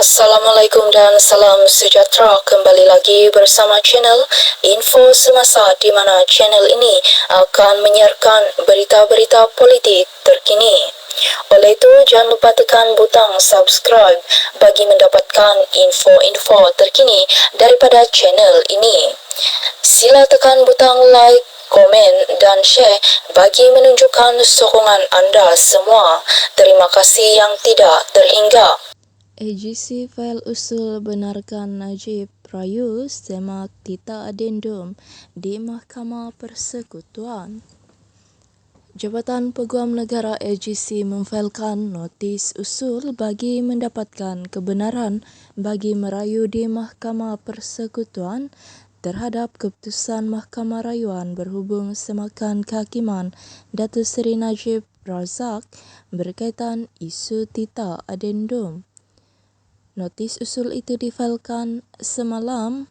Assalamualaikum dan salam sejahtera. Kembali lagi bersama channel Info Semasa, di mana channel ini akan menyiarkan berita-berita politik terkini. Oleh itu, jangan lupa tekan butang subscribe bagi mendapatkan info-info terkini daripada channel ini. Sila tekan butang like, komen dan share bagi menunjukkan sokongan anda semua. Terima kasih yang tidak terhingga. AGC file usul benarkan Najib Rayu semak Tita Adendum di Mahkamah Persekutuan. Jabatan Peguam Negara AGC memfailkan notis usul bagi mendapatkan kebenaran bagi merayu di Mahkamah Persekutuan terhadap keputusan Mahkamah Rayuan berhubung semakan kehakiman Datuk Seri Najib Razak berkaitan isu Tita Adendum. Notis usul itu difailkan semalam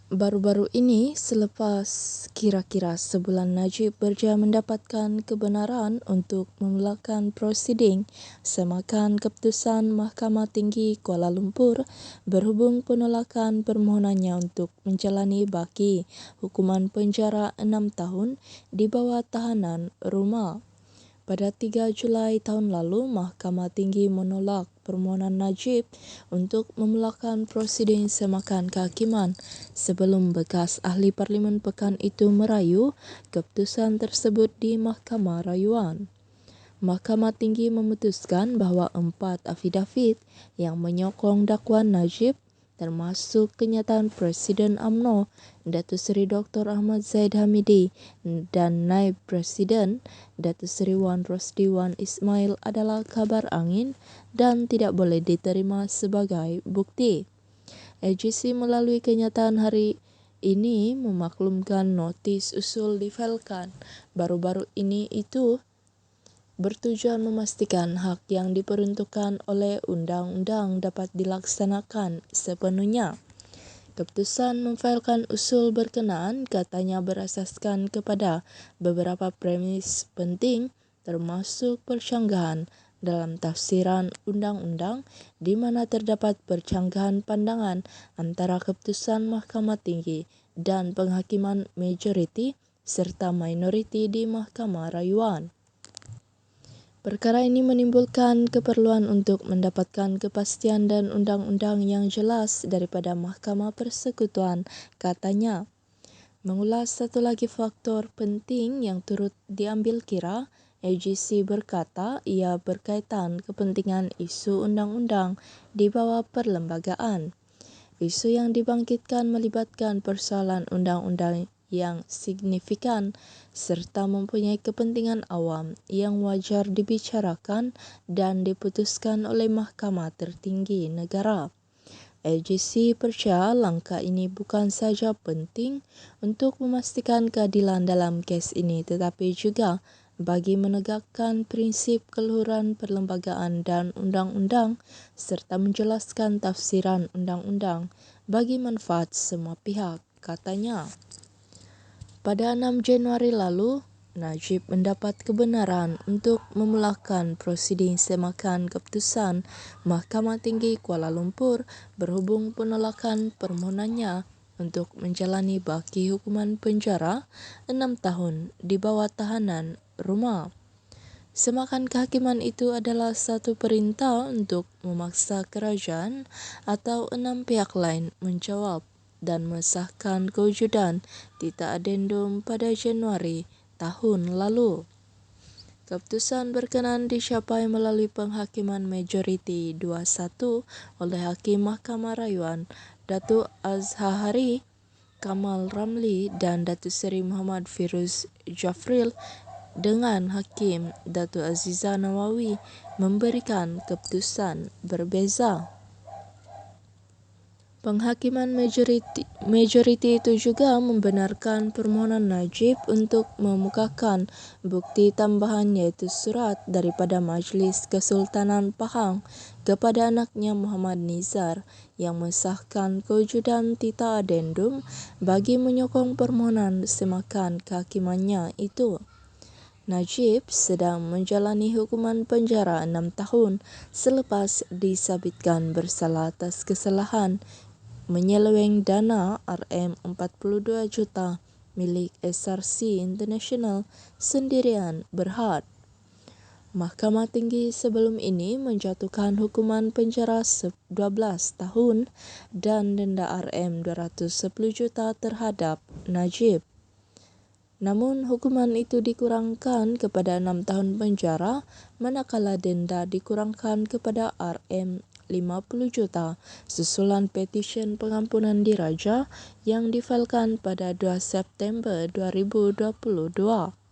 baru-baru ini selepas kira-kira sebulan Najib berjaya mendapatkan kebenaran untuk memulakan prosiding semakan keputusan Mahkamah Tinggi Kuala Lumpur berhubung penolakan permohonannya untuk menjalani baki hukuman penjara 6 tahun di bawah tahanan rumah. Pada 3 Julai tahun lalu, Mahkamah Tinggi menolak permohonan Najib untuk memulakan prosiding semakan kehakiman sebelum bekas ahli Parlimen pekan itu merayu keputusan tersebut di Mahkamah Rayuan. Mahkamah Tinggi memutuskan bahawa 4 afidavit yang menyokong dakwaan Najib termasuk kenyataan Presiden UMNO Datuk Seri Dr. Ahmad Zaid Hamidi dan Naib Presiden Datuk Seri Wan Rosdi Wan Ismail adalah kabar angin dan tidak boleh diterima sebagai bukti. AGC melalui kenyataan hari ini memaklumkan notis usul difailkan baru-baru ini itu bertujuan memastikan hak yang diperuntukkan oleh undang-undang dapat dilaksanakan sepenuhnya. Keputusan memfailkan usul berkenaan katanya berasaskan kepada beberapa premis penting termasuk percanggahan dalam tafsiran undang-undang di mana terdapat percanggahan pandangan antara keputusan Mahkamah Tinggi dan penghakiman majoriti serta minoriti di Mahkamah Rayuan. Perkara ini menimbulkan keperluan untuk mendapatkan kepastian dan undang-undang yang jelas daripada Mahkamah Persekutuan, katanya. Mengulas satu lagi faktor penting yang turut diambil kira, AGC berkata ia berkaitan kepentingan isu undang-undang di bawah perlembagaan. Isu yang dibangkitkan melibatkan persoalan undang-undang yang signifikan serta mempunyai kepentingan awam yang wajar dibicarakan dan diputuskan oleh Mahkamah Tertinggi Negara. AGC percaya langkah ini bukan saja penting untuk memastikan keadilan dalam kes ini tetapi juga bagi menegakkan prinsip keluhuran perlembagaan dan undang-undang serta menjelaskan tafsiran undang-undang bagi manfaat semua pihak, katanya. Pada 6 Januari lalu, Najib mendapat kebenaran untuk memulakan prosiding semakan keputusan Mahkamah Tinggi Kuala Lumpur berhubung penolakan permohonannya untuk menjalani baki hukuman penjara 6 tahun di bawah tahanan rumah. Semakan kehakiman itu adalah satu perintah untuk memaksa kerajaan atau 6 pihak lain menjawab dan mensahkan kewujudan Tita Adendum pada Januari tahun lalu. Keputusan berkenaan dicapai melalui penghakiman majoriti 2-1 oleh Hakim Mahkamah Rayuan Datuk Azhari Kamal Ramli dan Datuk Seri Muhammad Firuz Jafril dengan Hakim Datuk Aziza Nawawi memberikan keputusan berbeza. Penghakiman majoriti itu juga membenarkan permohonan Najib untuk memukakan bukti tambahan iaitu surat daripada Majlis Kesultanan Pahang kepada anaknya Muhammad Nizar yang mensahkan kewujudan Tita Adendum bagi menyokong permohonan semakan kehakimannya itu. Najib sedang menjalani hukuman penjara 6 tahun selepas disabitkan bersalah atas kesalahan menyeleweng dana RM42 juta milik SRC International sendirian Berhad. Mahkamah Tinggi sebelum ini menjatuhkan hukuman penjara 12 tahun dan denda RM210 juta terhadap Najib. Namun hukuman itu dikurangkan kepada 6 tahun penjara manakala denda dikurangkan kepada RM50 juta susulan petisyen pengampunan diraja yang difailkan pada 2 September 2022.